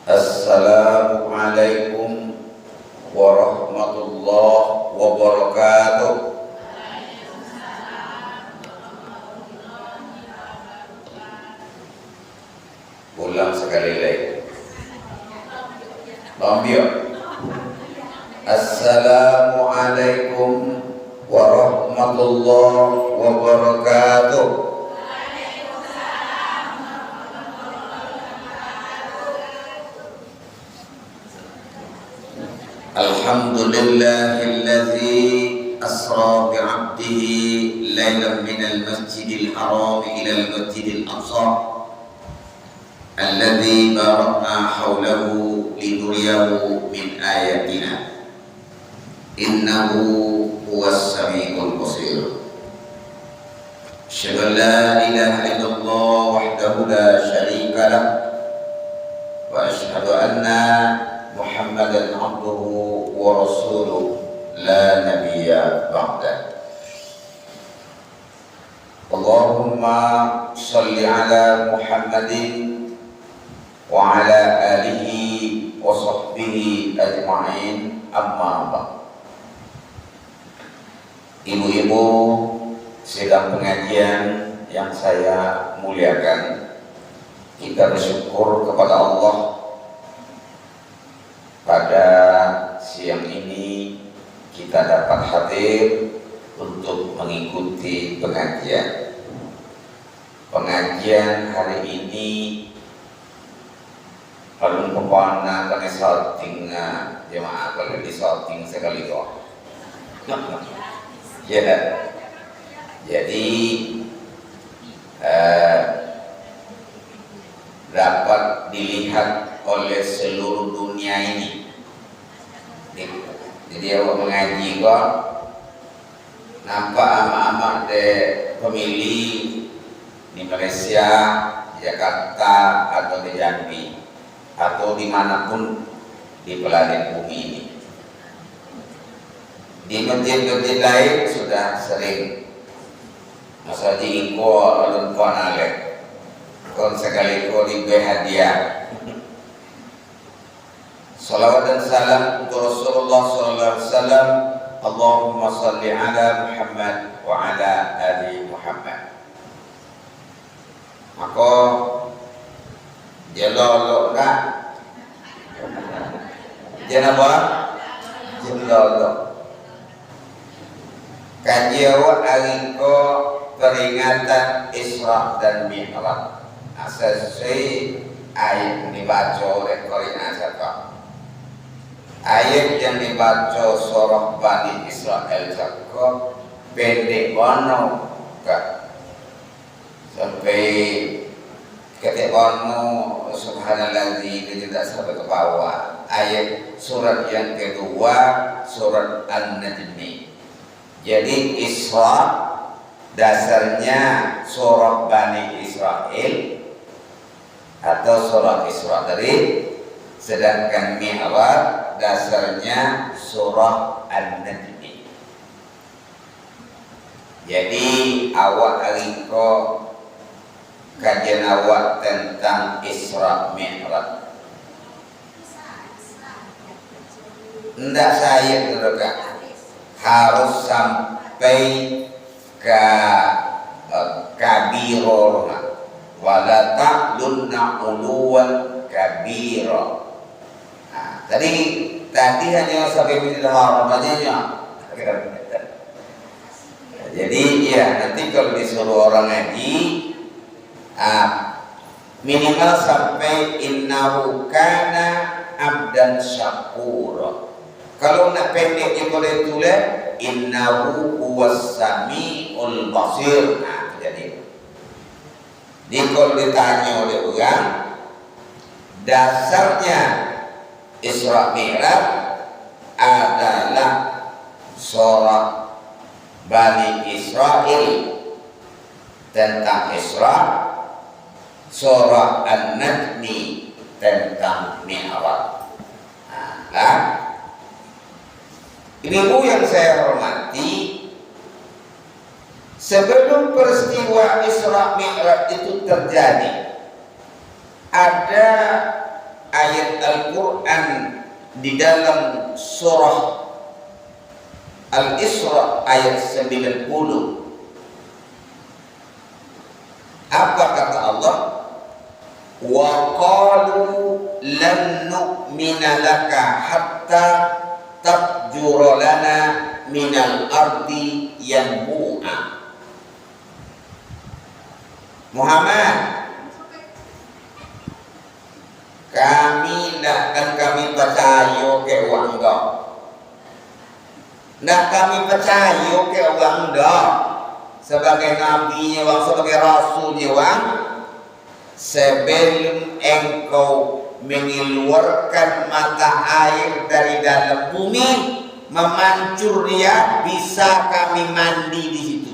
Assalamualaikum warahmatullahi wabarakatuh. Ulang sekali lagi. Bambio. Assalamualaikum warahmatullahi wabarakatuh. Alhamdulillahilladzi asra bi'abdihi lailan minal masjidil haram ilal masjidil aqsa alladzi barakna hawlahu linuriyahu min ayatina innahu huwas samiul basir. Asyhadu an la ilaha illallah wahdahu la syarika lah wa asyhadu anna Muhammadan abduhu wa rasuluh la nabiyya ba'dah. Allahumma salli ala Muhammadin wa ala alihi wa sahbihi ajma'in, amma ba'd. Ibu-ibu sedang pengajian yang saya muliakan, kita bersyukur kepada Allah pada siang ini kita dapat hadir untuk mengikuti pengajian. Pengajian hari ini kalau kepana kena salting jemaah, kalau di salting sekali doang. Ya, jadi dapat dilihat oleh seluruh dunia ini. Jadi awak mengaji kok nampak ama-ama de pemilih di Malaysia, Jakarta atau di Jambi atau dimanapun di planet bumi ini. Di masjid-masjid lain sudah sering masa diingko alun konale kon sekali ko diberi hadiah. Salawat dan salam untuk Rasulullah sallallahu alaihi wasallam. Allahumma salli ala Muhammad wa ala ali Muhammad. Maka jelolo nak jenapa jelolo kajian hari ko peringatan Isra dan Mi'raj. Sesuai ayat yang dibaca oleh Qari'ah Syakab, ayat yang dibaca surah Bani Israel Syakab pendek wano sampai ketik wano subhanalladzi tidak sampai ke bawah. Ayat surat yang kedua surat An-Najm. Jadi Isra dasarnya surah Bani Israel atau surah Isra tadi, sedangkan Mi'raj dasarnya surah An-Najm. Jadi awak ariko kajian awak tentang Isra Mi'raj. Ndak saya terdekat harus sampai ke kabirul wala ta'lunna uluwan kabira. Nah, tadi hanya sampai minta haram aja. Jadi ya nanti kalau disuruh orang ngaji minimal sampai innahu kana abdan syakura. Kalau nak pendeknya boleh tulis innahu huwas samiul basir. Nah, jadi kalau ditanya oleh orang dasarnya Isra Mi'raj adalah surah Bani Israel tentang Isra, surah An-Najm tentang Mi'raj. Nah, ibu yang saya hormati, sebelum peristiwa Isra Mi'raj itu terjadi, ada ayat ayat Al-Quran di dalam surah Al-Isra ayat 90. Apa kata Allah? Wa qalu lan nu'mina laka hatta tafjura lana minal ardi yanbu'a. Muhammad, kami nak akan kami percaya ke orang dah. Nak kami percaya ke orang dah sebagai nabinya orang, sebagai rasulnya orang, sebelum engkau mengeluarkan mata air dari dalam bumi, memancur dia, bisa kami mandi di situ.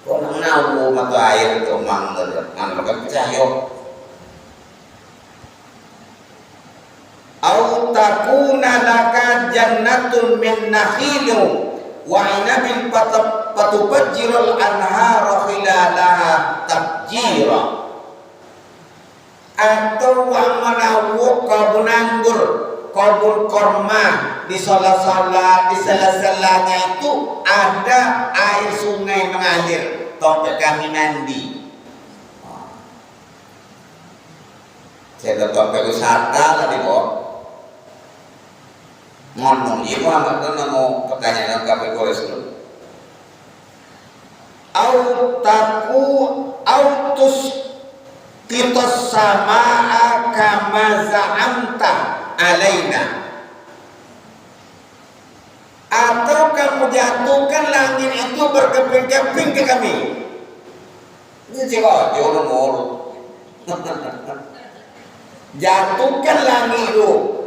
Kau nak nahu mata air itu mangga, kan percaya. Au takuna laka jannatun min nakhilin wa 'inabin fatubajjirul anhara khilalaha tabjira. Atau wang menawu kebun anggur, kebun korma, di sela-sela, di sela-selanya itu ada air sungai mengalir, tempat kami mandi. Saya tetap ke wisata tadi kok. Ngomong ini Muhammad itu mau pertanyaan kami koris dulu. Autus kitos sama kama za'amta alaina. Atau kamu jatuhkan langit itu berkeping-keping ke kami. Ini jika jodoh mulu. Jatuhkan langit itu.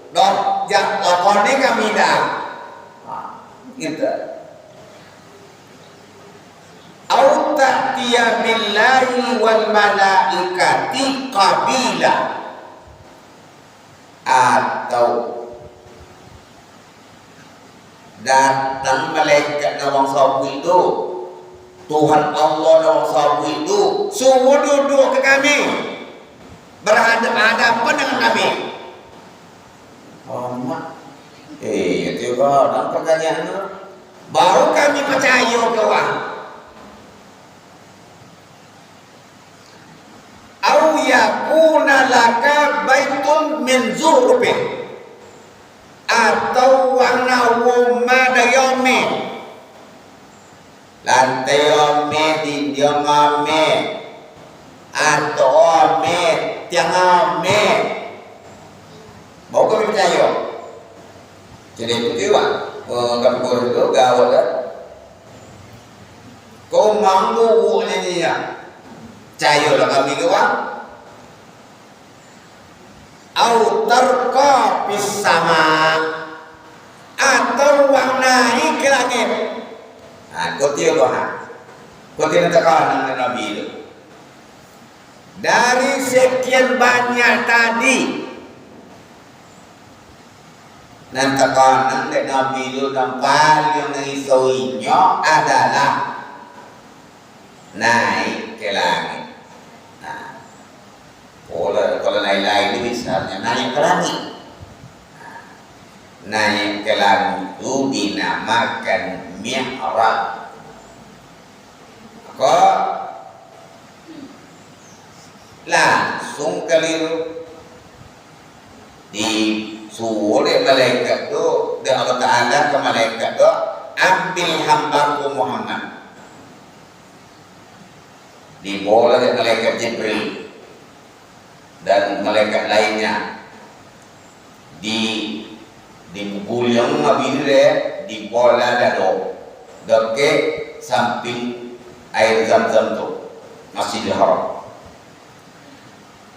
Dok, lakonnya kami dah. Gitu. Au ta'tiya billahi wal malaikati qabila. Atau datang malaikat nawang sabu itu, Tuhan Allah nawang sabu itu, suruh duduk ke kami, berhadapan dengan kami. Itu kok dalam pertanyaan baru kami percaya kawan. Au yakuna laka baitun min zurubin, atau warna wumada yome, lantai yome di diamame, atau ome tiang ome. Mau kami percaya. Jadi itu kan, kami boleh itu gawat kan. Kau mampu ini ya, percaya lah kami kawan. Au tarqa bis sama, atau wang naik ke langit. Nah, kau tiap doa, kau tidak tekan dengan Nabi itu. Dari sekian banyak tadi. Dan tekanan dari Nabi itu dan paling mengisauinya adalah naik ke langit. Nah, kalau naik itu misalnya naik ke langit. Naik ke langit itu dinamakan mi'raj. Maka langsung keliru disuruh malaikat itu, dan Allah Ta'ala ke malaikat itu, ambil hambaku Muhammad. Dibawa oleh malaikat Jibril dan malaikat lainnya, dibulung Nabi dia, dibawa dado ke samping air Zam-Zam itu, Masjidil Haram.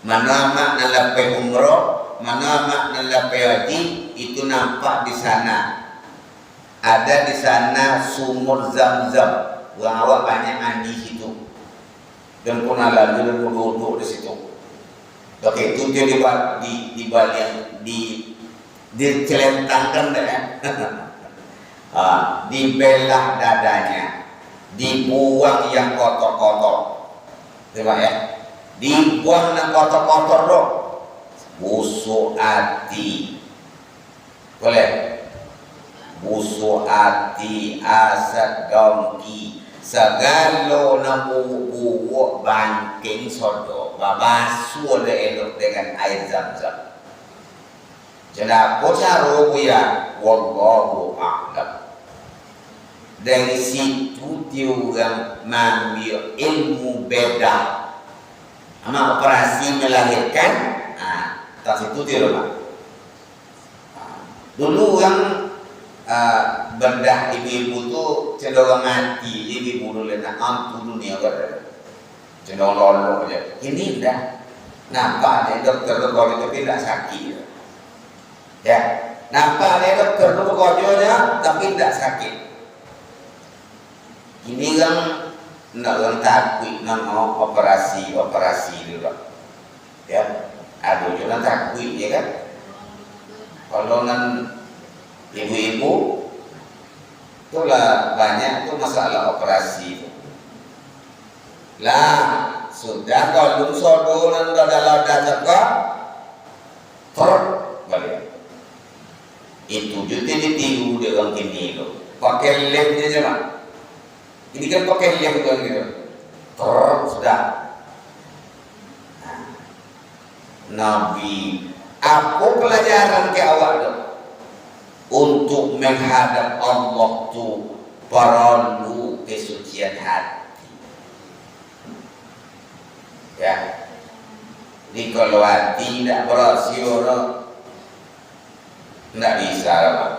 Mana makna lapai umroh, mana makna lapai haji, itu nampak di sana. Ada di sana sumur Zam-Zam, orang awak banyak mandi situ, dan pun lalu dan duduk di situ. Oke, itu dia dicelentangkan deh, dibelah dadanya, dibuang yang kotor-kotor, coba ya. Dibuang yang kotor-kotor dong, busuk hati, boleh? Busuk hati, asat dongki, segala namu bangking sodo, babasuh elok dengan air zam-zam. Jadi cara ya, wallahu a'lam. Dari situ dia orang mengambil ilmu beda, sama operasi melahirkan. Tak situ dia rumah. Dulu orang bedah ibu-ibu tu cenderung mati, ibu-ibu dulu nak ampu dunia kan, cenderung lolong aja. Ini dah nampak dia dokter kalau tapi tidak sakit, ya nampak dia dokter tu bekerjanya tapi tidak sakit. Ini kan nak orang takut nak operasi dulu, ya. Aduh jangan takut ya kan. Kalau nan ibu-ibu itulah banyak tu masalah operasi. Lah sudah kalau sodo nan dalam cakap balik. Itu juga ditiru dia orang kini tu. Pakai lem je cuma. Ini kan pakai lem kan gitu. Sudah. Nabi, apa pelajaran ke awak tu? Untuk menghadap Allah tu perlu kesucian hati. Ya. Jadi kalau hati tidak bersih orang, tidak bisa lah.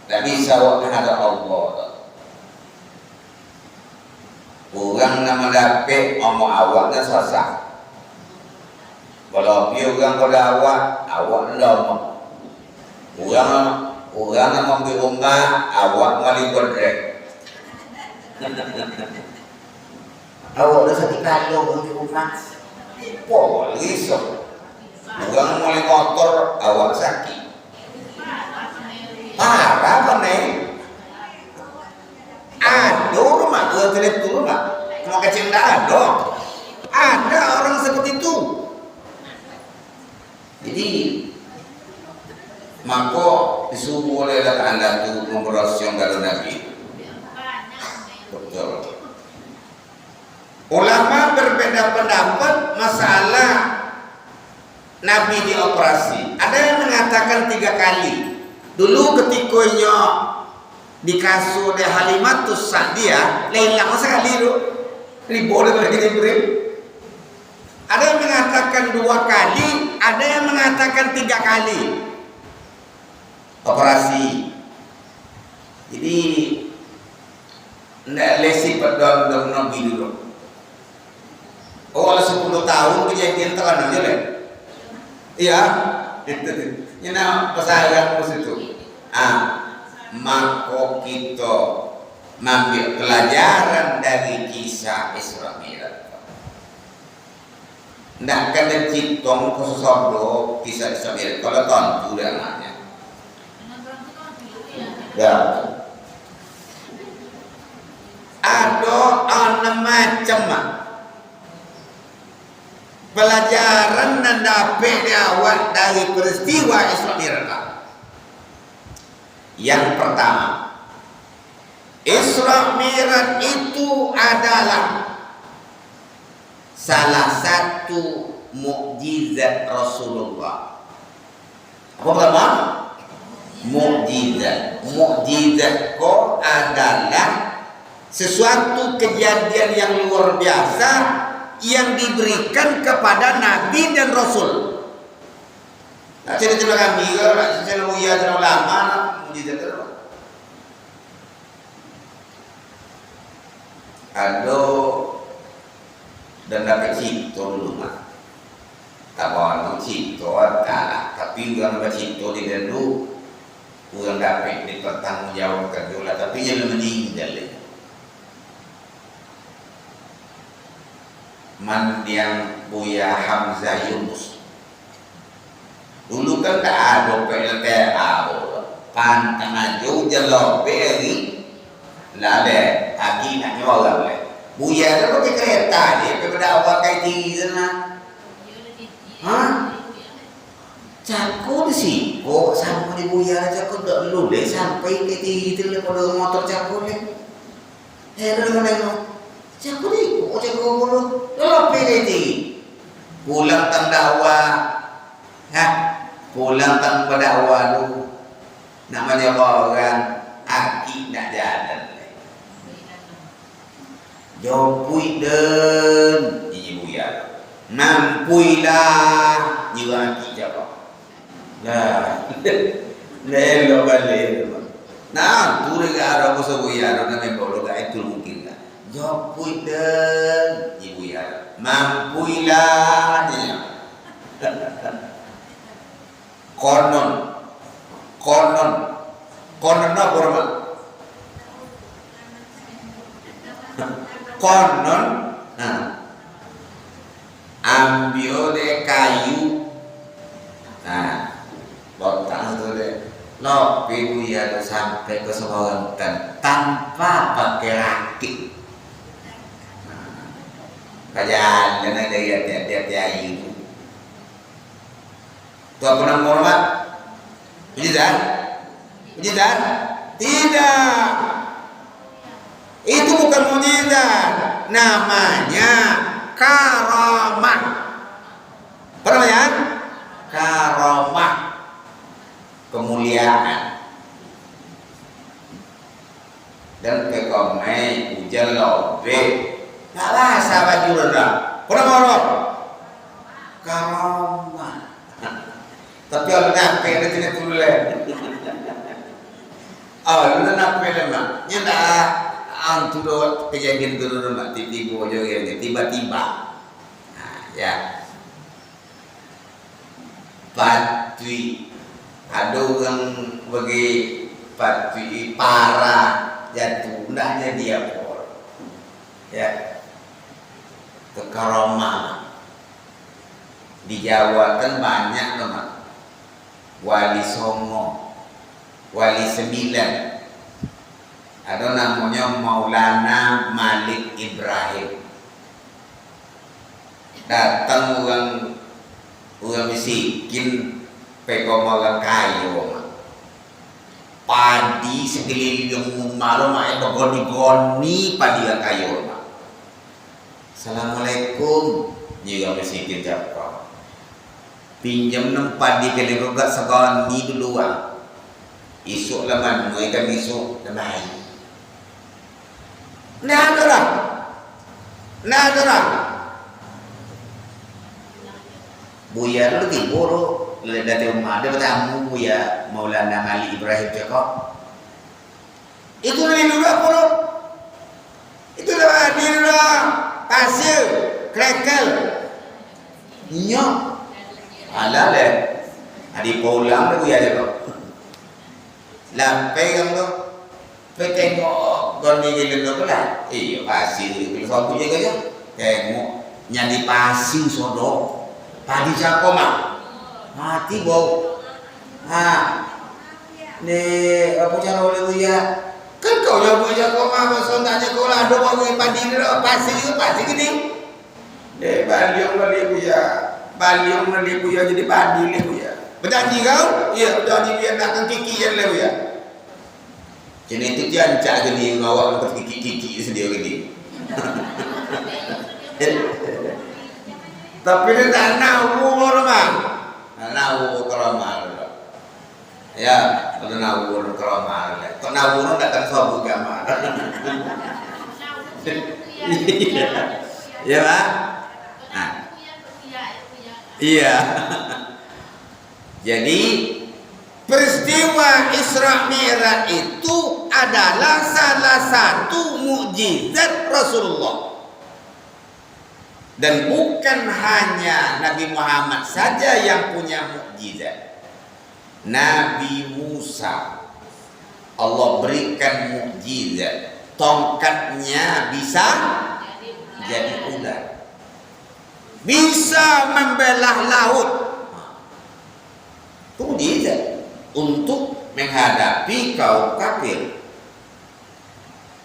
Tidak bisa menghadap Allah. Orang nama dapat omong awaknya susah. Kalau dia orang pada awak lama. Orang nak ambil rumah, awak mali kodrek. Awak dah sakit kalau ambil rumah. Wah, risau. Orang mali motor, awak sakit. Parah mana? Ada rumah, dua telur rumah. Cuma kecil dah ada. Ada orang seperti itu. Jadi maka disuruh olehlah anda tu memperhatikan kalau Nabi. Betul. Ulama berbeda pendapat masalah Nabi dioperasi. Ada yang mengatakan 3 kali. Dulu ketikanya di kasur di Halimatus Sa'diyah, lelang sekali tu. Ribuan lagi diberi. Ada yang mengatakan 2 kali, ada yang mengatakan 3 kali operasi. Jadi tidak lesi pada Nabi dulu. Oh, 10 tahun kejadian terang aja lah. Iya, ini nama pesanan itu. Maka kita mengambil pelajaran dari kisah Isra Mi'raj. Tidak kena citong khusus sabdo kisah Isra Mi'raj. Kalau tentu dia namanya. Ya. Ada anak macam pelajaran dan dapat diawat dari peristiwa Isra Mi'raj. Yang pertama, Isra Mi'raj itu adalah salah satu mukjizat Rasulullah. Apa pertama? Mukjizat. Mukjizat kok adalah sesuatu kejadian yang luar biasa yang diberikan kepada Nabi dan Rasul. Nah, cerita kami kalau cerita mulia terlalu lama, mukjizat terus. Ada dan dapat cipta dulu mah. Tak boleh cipta kalah, tapi orang dapat cipta di dulu, orang dapat dipertanggungjawabkan dulu, tapi jangan meninggal. Mandiang Buya Hamzah Yunus. Dulu kan tak ada PLTA, pantang aja jelok beri, lale, aki nak nyola boleh. Buya tu pakai kereta dia, daripada awak kai tinggi sana. Cakul sih, kok sama di Buya cakul tak dulu deh sampai ke itu pada motor cakul deh. Heran nengok, cakul deh, kok cakul dulu, lalu pilih pulang tang dakwa, pulang tang dakwa dulu, namanya orang aki nak jalan. Jopui den, ini Buya, mampuilah jiwa aki jawab. Nah, lelo balik. Nah, tu rega ada bosa Buya, ada yang bawa gak itu mungkin lah. Jopui den, ibu ya, mampuilah dia. Konon apa orang? Konon, ambil deh kayu, lontang tu deh, lopi Buya tu sampai ke Sewonten tanpa pakai rakit. Kajian ada tiap ayu tu. Tu apa nama orang? Mujizat? Tidak. Itu bukan mujizat, namanya karamah. Apa namanya? Karamah, kemuliaan. Dan kekomai hujan lobe, tak rasa baju rendah. Apa nama orang? Karamah. Tapi orang nak dia tidak tulen. Lu nak lemah. Nyata antu do kejadian tu mak tiba-tiba je tiba-tiba. Ya. Patui ada orang bagi patui parah jatuh ndahnya dia pun. Ya. Kekaromah. Di Jawa kan banyak teman. Wali Songo, Wali 9, ada namanya Maulana Malik Ibrahim. Datang orang miskin, pekong orang kaya, padi sekeliling malam main begoni-goni padi orang kaya. Assalamualaikum, juga miskin jawab. Pinjam nempat di kelegogat sekarang ni dulu isuk laman mereka isuk lemai. Nah ada. Buya lu timbul dari rumah ada bertamu Buya Maulana Malik Ibrahim cakap. Itu ni dulu apa lu? Itu dah ni dulu pasir krekel nyok. Alah le, adi pulang tu ya jauh. Lampai kan tu, tengok goni gila tu lah. Iya pasir itu kalau punya kerja, tengok nyari pasir sodo, padi cakap mah, mati bau. Ni apa cara boleh tu ya? Kan kau yang buat cakap mah, maksudnya kau lah ada bau padi ni pasir gini. Deh baliong balik tu ya. Baliong nanti Buya jadi padi le Buya. Berjanji kau? Iya, berjanji biar nak kiki je le Buya. Jadi itu jancak gini ngawak untuk kiki sedia gini. Tapi dia tak nahu orang nahu keramal. Ya, kalau nahu keramal. Kalau nahu tak akan sabuk gambar. Ya Pak. Iya. Jadi peristiwa Isra Mi'raj itu adalah salah satu mukjizat Rasulullah. Dan bukan hanya Nabi Muhammad saja yang punya mukjizat. Nabi Musa Allah berikan mukjizat, tongkatnya bisa jadi ular. Bisa membelah laut. Itu mukjizat untuk menghadapi kaum kafir.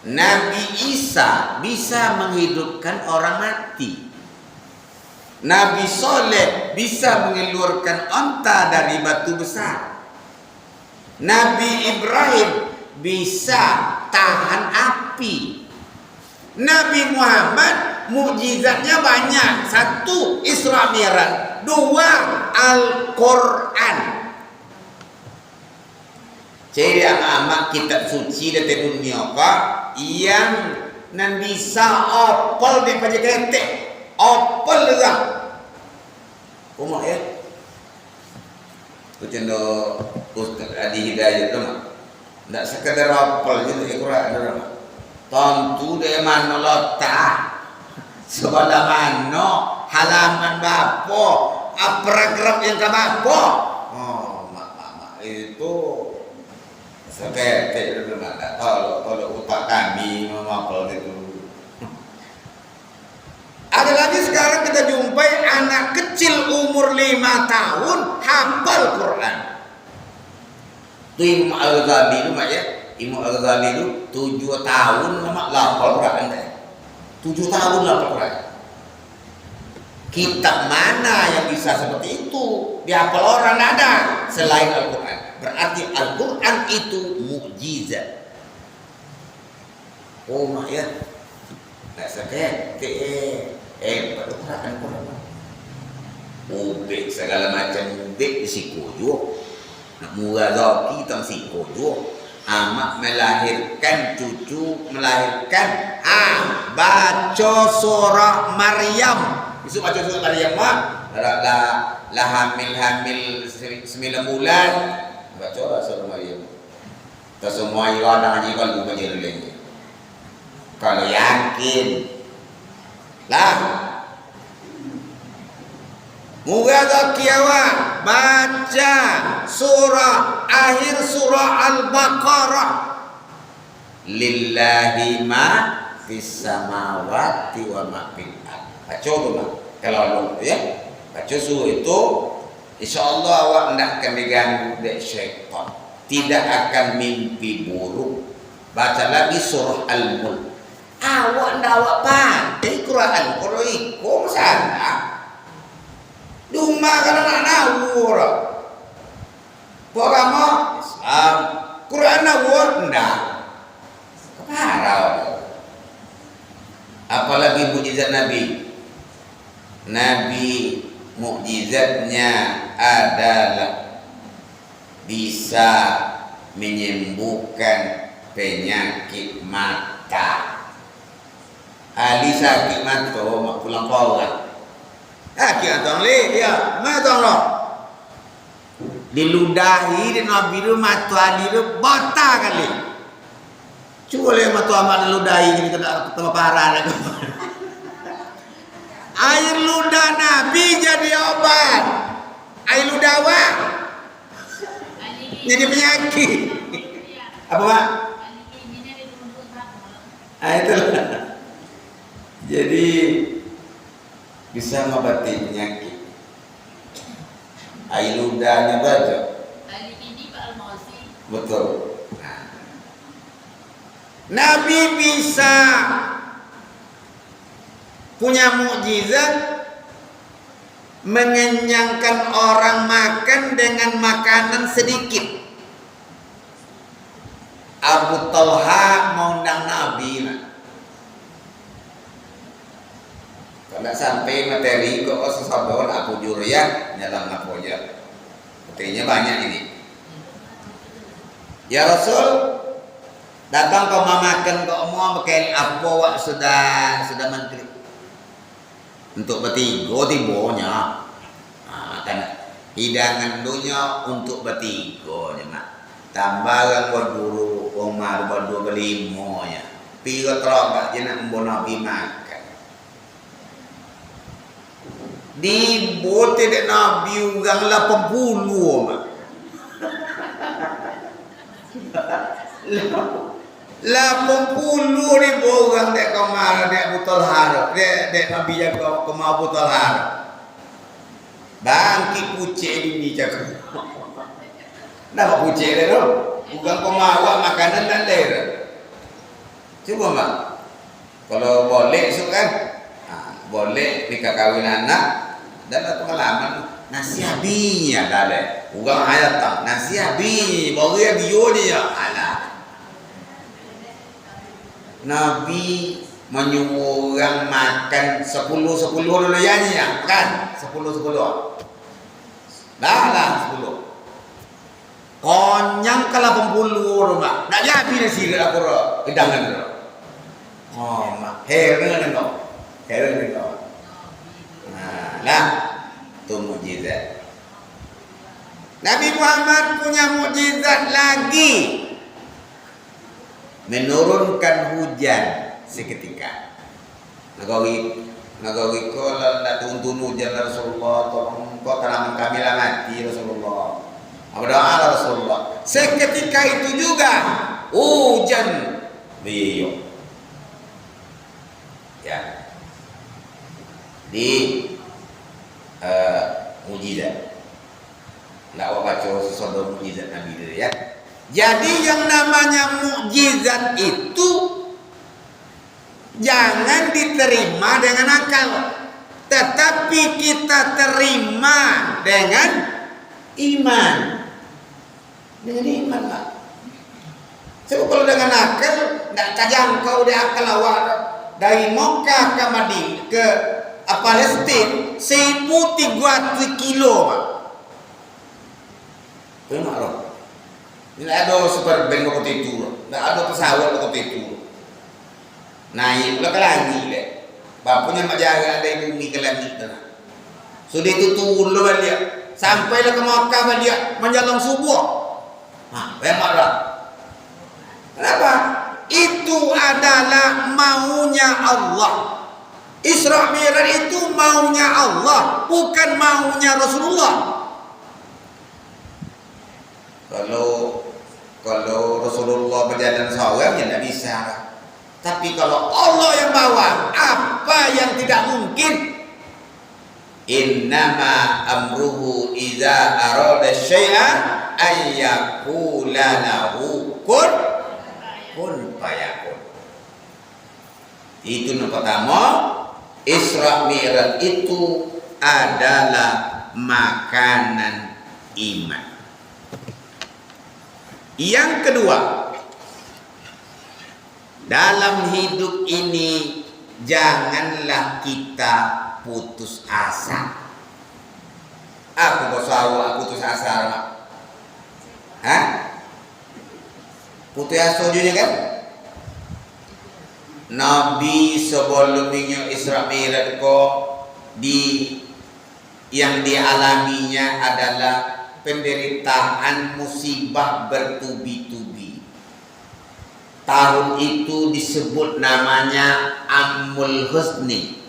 Nabi Isa bisa menghidupkan orang mati. Nabi Soleh bisa mengeluarkan onta dari batu besar. Nabi Ibrahim bisa tahan api. Nabi Muhammad mukjizatnya banyak. 1, Isra Mi'raj. 2, Al-Quran. Jadi amat kitab suci dari dunia Pak yang nan bisa opol di pajak ketek. Opol juga. Kumah ya. Kucendo Ustaz Adi Hidayat tu mah. Ndak sekedar opol gitu Al-Quran tu mah. Tentu dia mana letak. Sebelah mana halaman bapo, paragraf yang ke bapo. Oh, mak itu seketek itu nak kalau utak kami mengapel itu. Ada lagi sekarang kita jumpai anak kecil umur 5 tahun hafal Quran. Itu Imam Al-Ghazali itu mak ya. Imam Al-Ghazali itu 7 tahun mak hafal Quran dah. 7 tahun hafal Quran. Kitab mana yang bisa seperti itu? Dihafal orang ada selain Al-Quran. Berarti Al-Quran itu mukjizat. Oh mak ya. Tak seketek. Quran. Ubek segala macam ubek di sikojo. Nak murah zaki tang sikojo. Amak melahirkan cucu, melahirkan baca surah Maryam. Besok baca surah Maryam mah lah hamil 9 bulan baca surah Maryam. Tak semua orang haji kalau baca lagi. Kalau yakin lah muga zakiyawa baca akhir surah Al-Baqarah. Lillahi ma fis samawati wa ma fil ardh. Baca dulu kalau lu ya. Baca surah itu insyaallah awak tidak akan diganggu oleh syaitan. Tidak akan mimpi buruk. Baca lagi surah Al-Mulk. Awak ndak awak pandai Quran kalau ikut sana. Dumah kalau nak nawur. Agama Islam, Quran nawur ndak. Keparau. Apalagi mukjizat Nabi. Nabi mukjizatnya adalah bisa menyembuhkan penyakit mata. Ali sakit mata mak pulang kawat. Sakit atau le ya, mata lo. Diludahi di Nabi itu mata Ali itu bata kali. Cuba le mata amat ludahi ini kena parah lagi. Air ludah Nabi jadi obat. Air ludah apa? Jadi penyakit. Apa Pak? Itulah. Jadi bisa mengobati penyakit. Air ludahnya baca. Betul. Nabi bisa punya mukjizat mengenyangkan orang makan dengan makanan sedikit. Abu Talha mengundang Nabi. Kalau sampai materi kok sesabar Abu Juriyah dalam napoja. Materinya banyak ini. Ya Rasul, datang kau makan kau mau pakai apa wak sudah menteri. Untuk bertiga tibonya. Kan hidangan dunia untuk bertiga mak. Tambahan buat guru Umar buat 25 ya. Tiga terobak je nak membawa Nabi makan. Di bote dek Nabi ugang 80 mak. 80 ribu orang dek Komar dek Butul Harap dek Nabi jaga Komar Butul Harap. Bangkit pucik ini cakap. Nama pucik dia tu. Bukan Komar awak makanan dan daerah. Cuba mak. Kalau boleh so kan. Boleh nikah kahwin anak dalam pengalaman nasihabinya dale. Ugang ayat tak nasihabi bagi dia dia ala. Nabi menyuruh orang makan 10 dulu ya kan 10. Dah 10. Konyang kalau 80 rumah. Nak jadi nasi aku hidangan tu. Oh, mak heran engkau. Lah, tu mukjizat. Nabi Muhammad punya mukjizat lagi. Menurunkan hujan seketika. Nagawi kalau nak tuntun hujan Rasulullah, tolong kau tanaman kami lah mati Rasulullah. Berdoa Rasulullah. Seketika itu juga hujan beliau. Ya. Di mujizat. Nak baca sesuatu mujizat Nabi itu ya. Jadi yang namanya mukjizat itu jangan diterima dengan akal, tetapi kita terima dengan iman. Dengan iman lah. Sebab kalau dengan akal, tidak terjangkau di akal awak. Dari Mekah ke Madinah ke Palestina 1,300 kilo pak. Tengok loh. Tidak ada super band waktu itu, tidak ada pesawat waktu itu. Naik ke langit le. Bapaknya mak jaga dari bumi ke langit sana. Sudah itu turun lo balik. Sampailah ke Makkah balik menjelang subuh. Memang lah. Kenapa? Itu adalah maunya Allah. Isra Mi'raj itu maunya Allah, bukan maunya Rasulullah. Kalau Rasulullah berjalan seorang ya tidak bisa. Tapi kalau Allah yang bawa, apa yang tidak mungkin? Innama amruhu idza arada syai'an ayyakula lahu kun fayakun. Itu yang pertama. Isra Mi'raj itu adalah makanan iman. Yang kedua, dalam hidup ini janganlah kita putus asa. Aku bersawa putus asa, Hah? Putus asa juga kan? Nabi sebelumnya Isra Mi'raj yang dialaminya adalah penderitaan musibah bertubi-tubi. Tahun itu disebut namanya Ammul Husni.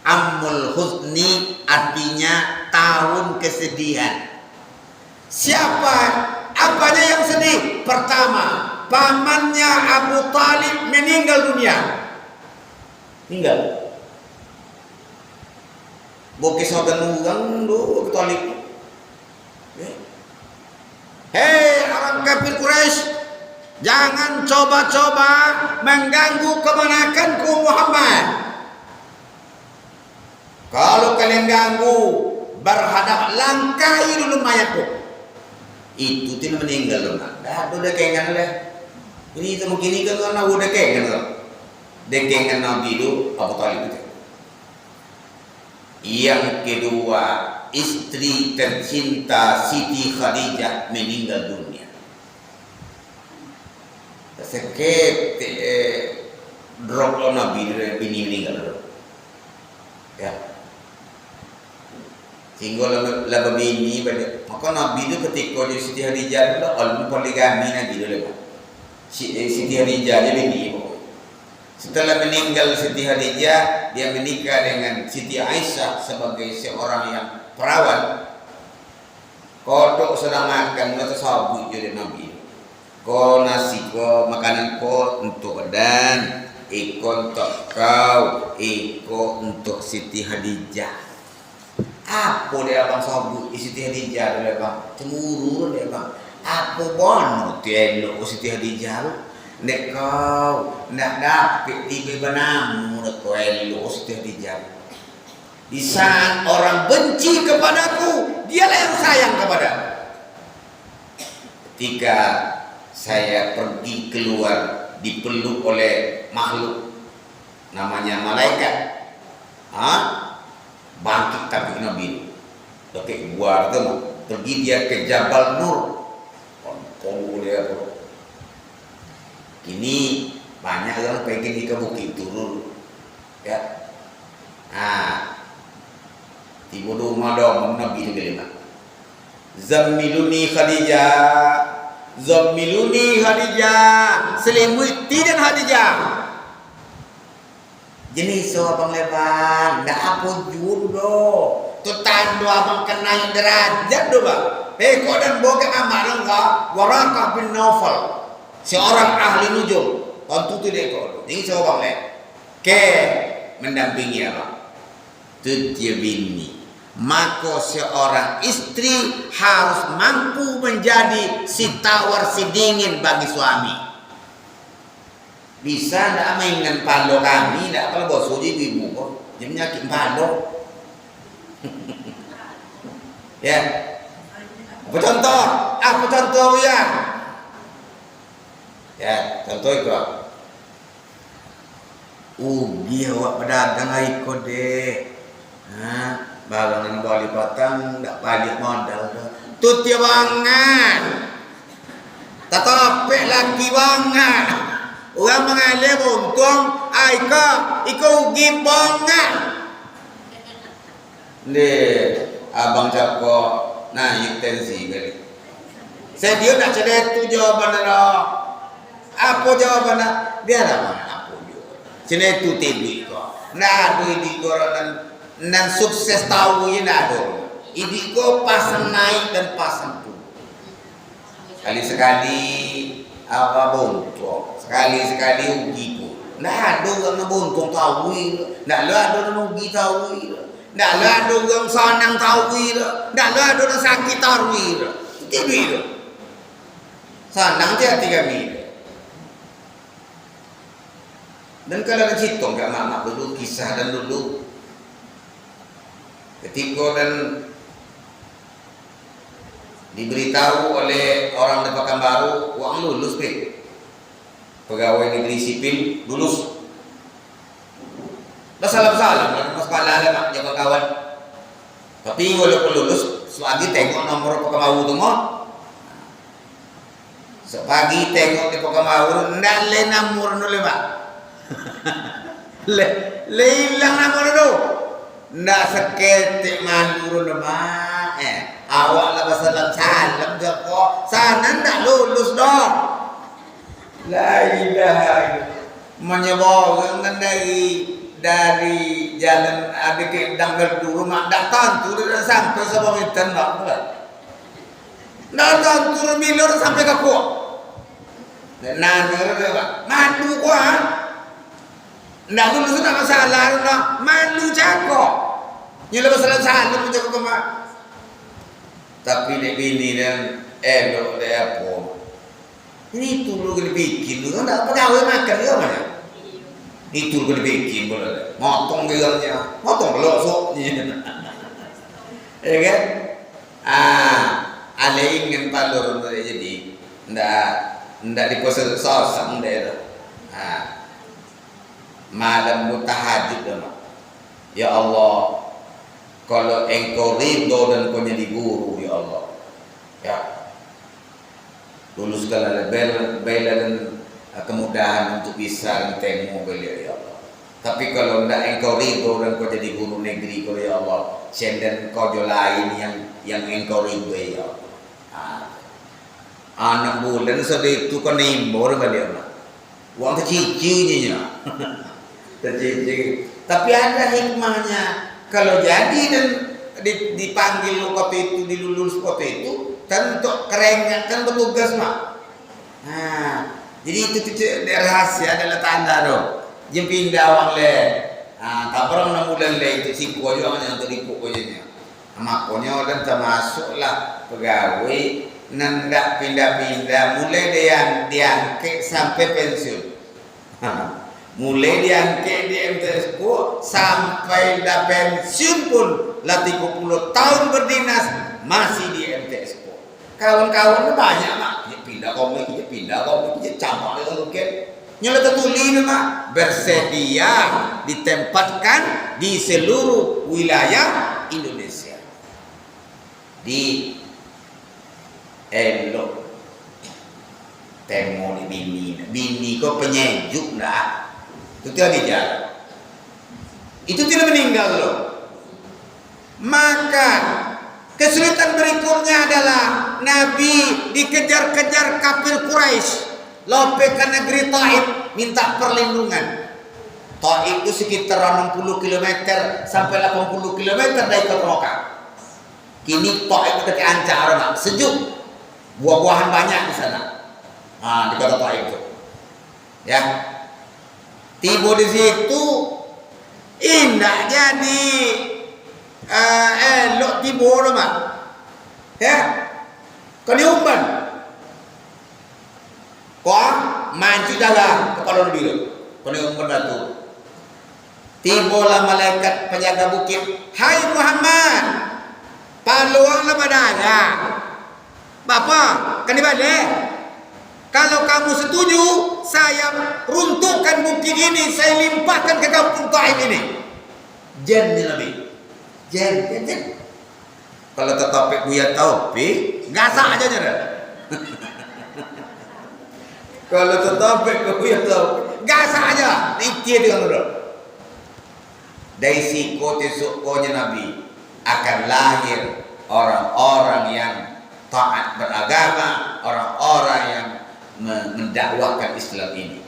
Ammul Husni artinya tahun kesedihan. Apanya yang sedih? Pertama, pamannya Abu Talib meninggal dunia. Tinggal. Bokis sogan ugang do Abu Talib. Hei orang kafir Quraisy, jangan coba-coba mengganggu kemenakanku Muhammad. Kalau kalian ganggu, berhadap langkai dulu mayatku. Itu tidak meninggal loh. Dah udah kengan lah. Ini itu mungkin ini kan udah kengan loh. Dekengan Nabi itu Abu Talib itu. Yang kedua, istri tercinta Siti Khadijah meninggal dunia. Sekep drop Nabi ini meninggal. Ya. Sehingga laba bini pada maka Nabi itu ketika di Siti Khadijah itu alun poligami Nabi itu Siti Khadijah bini. Setelah meninggal Siti Khadijah, dia menikah dengan Siti Aisyah sebagai seorang yang perawan. Kodok sedang makan, mereka sabu jadi Nabi. Ko nasi, ko makanan ko untuk badan, iko untuk kau, iko untuk Siti Khadijah. Apa dia abang sabu Siti Khadijah dia bang? Cemburu dia bang. Apa bono tielo Siti Khadijah? Nek kau nak dapat tiba benamu nak kau elo Siti Khadijah. Di saat orang benci kepadaku, dialah yang sayang kepadaku. Ketika saya pergi keluar dipeluk oleh makhluk namanya malaikat, bangkit tapi Nabi pakai buar tu, pergi dia ke Jabal Nur, ini banyak orang pergi ke bukit turun, ya. Tiba rumah dong Nabi kelima. Zammiluni Khadijah, selimuti dan Khadijah. Jenis so abang lebar, ndak apa judo. Tu tanda abang kenal derajat do bang. Kau dan boke amal enggak, Waraqah bin Naufal, seorang ahli nujum. Tentu tu dia kau. Ini so abang le. Ke mendampingi abang. Tu dia bini. Maka seorang istri harus mampu menjadi si tawar si dingin bagi suami. Bisa tidak mainkan palo kami, tidak kalau bosok jadi ibu kok, dia menyakit palo. Ya, apa contoh? Apa contoh ya? Ya, contoh itu. Ugi awak pedagang ikut deh. Balangan balik patang, tak balik modal dah. Tu dia bangan. Tak topek lagi bangan. Orang mengalir untung, ikut ugi bangan. Ni, abang cakap naik tensi kali. Saya dia nak cerita tu jawapan dah. Apa jawapan dah? Biarlah mana apa dia. Cerita tu tibi kau. Nah, duit di koran dan sukses tahu ini ada. Ini kau pasang naik dan pasang turun. Sekali-sekali apa buntung, sekali-sekali ugi pun. Nah, ada orang buntung tahu ini. Nah, ada orang ugi tahu ini. Nah, ada orang senang tahu ini. Nah, ada orang sakit tahu ini. Itu itu. Senang dia 3 mil. Dan kalau ada hitung kat mak dulu kisah dan dulu. Ketika dan diberitahu oleh orang di Pekanbaru, uang lulus pegawai negeri sipil lulus. Dah salam-salam, mas kepala lah jaga kawan. Tapi walaupun lulus, selagi tengok nomor Pekanbaru tu mah. Sepagi tengok di Pekanbaru, ndak le nomor nule mak. le hilang nomor tu. Ndak seketik malu lemah. Awak lah salam je kok. Sana ndak lulus dah. La ilaha illallah. Menyebarkan dari jalan ada ke danggal dulu mak datang tu dah sampai sebab itu nak. Datang turun milur sampai ke kuat. Nana dia malu kuat. Ndak lulus tak masalah dah. Malu cakap. Nyala masalah menjaga kemak. Tapi dek bini dan elok dek apa. Ini tu lu kena bikin. Lu tak pegawai makan ke mana? Itu kena bikin boleh. Motong gerangnya. Motong pelosoknya. Ya kan? Ale ingin palur jadi. Ndak dipose sosang dek. Malam mutahajud dah. Ya Allah, kalau engkau ridho dan kau jadi guru ya Allah, ya luluskanlah bela dan kemudahan untuk bisa tengok beliau ya Allah. Tapi kalau tidak engkau ridho dan kau jadi guru negeri kau ya Allah, senden kau jo lain yang engkau ridho ya Allah. Anak bulan sudah itu kau nimbor beliau lah, uang tercicinya, tercici. Tapi ada hikmahnya. Kalau jadi dan dipanggil waktu itu, dilulus waktu itu, tentu kerennya kan petugas mak. Jadi itu rahasia adalah tanda dong. Jam pindah awang le. Tak pernah 6 bulan le itu si kuah juga yang terikut aja. Makanya dan termasuklah pegawai nendak pindah-pindah mulai dia yang diangkat sampai pensiun. Mulai diangkat di MTS Ko sampai dah pensiun pun lah 30 tahun berdinas masih di MTS Ko. Kawan-kawan banyak mak. Dia pindah komik, dia campur dengan lukin. Nyala tertuli mak bersedia ditempatkan di seluruh wilayah Indonesia. Di elok temo di bini kok penyejuk dah. Itu tidak dijaga. Itu tidak meninggal loh. Maka kesulitan berikutnya adalah Nabi dikejar-kejar kafir Quraisy, lope ke negeri Taif minta perlindungan. Taif itu sekitar 60 km sampai 80 km dari Kota Mekah. Kini Taif itu keancam orang sejuk, buah-buahan banyak di sana. Di kota Taif itu. Ya. Tiba di situ indah jadi elok tiba orang mak. Ya. Kau diumban. Kau maju dalam kepala Nabi. Kau diumban batu. Tibalah malaikat penjaga bukit. Hai Muhammad, paluanglah badanya. Bapak, kan dibalik. Kalau kamu setuju, saya runtuhkan bukit ini, saya limpahkan ke kampung Taif ini. Jen Nabi. Jen. Kalau tetap Buya Taufik, gasak aja dah. Kalau tetap Buya Taufik, gasak aja. Itu dia dengan dari siko tesukonya Nabi akan lahir orang-orang yang taat beragama, orang-orang yang mendakwahkan Islam ini.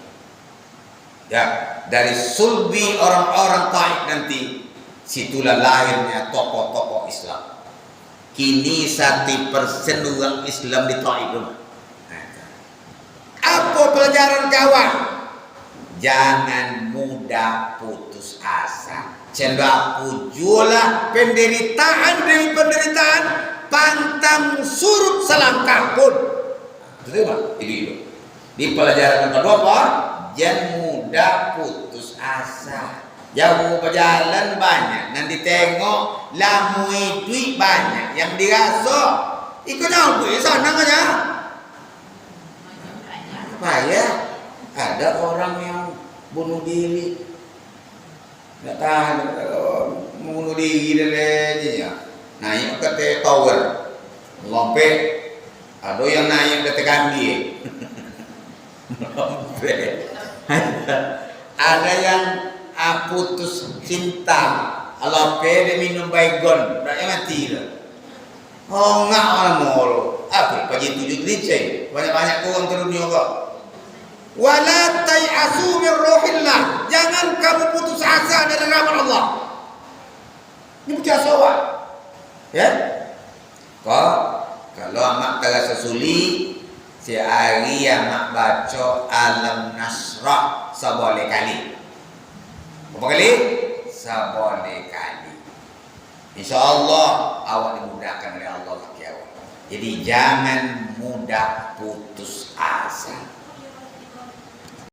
Ya, dari sulbi orang-orang Taif nanti situlah lahirnya tokoh-tokoh Islam. Kini 1% orang Islam di Taif. Apa pelajaran kawan? Jangan mudah putus asa. Cendaku jualah penderitaan demi penderitaan, pantang surut selangkah pun. Betul itu. Di pelajaran kedua apa? Jangan mudah putus asa. Jauh berjalan banyak, nanti tengok lamui duit banyak yang dirasa. Ikut nyampu sana aja. Payah. Ada orang yang bunuh diri. Nggak tahan bunuh diri dan ya. Naik ke tower, lompat. Ada yang naik ke kami. Ada yang putus cinta, lompat dia minum baygon, berarti mati lah. Oh enggak orang moro. Apa? Pagi 7 licin, banyak-banyak uang ke dunia kok. Wala tai'asu min ruhillah. Jangan kamu putus asa dari rahmat Allah. Ini putus asa. Ya? Kok kalau amak terasa suli, sehari amak baca Alam Nasrah seboleh kali. Berapa kali? Seboleh kali. InsyaAllah awak dimudahkan oleh Allah. Jadi jangan mudah putus asa.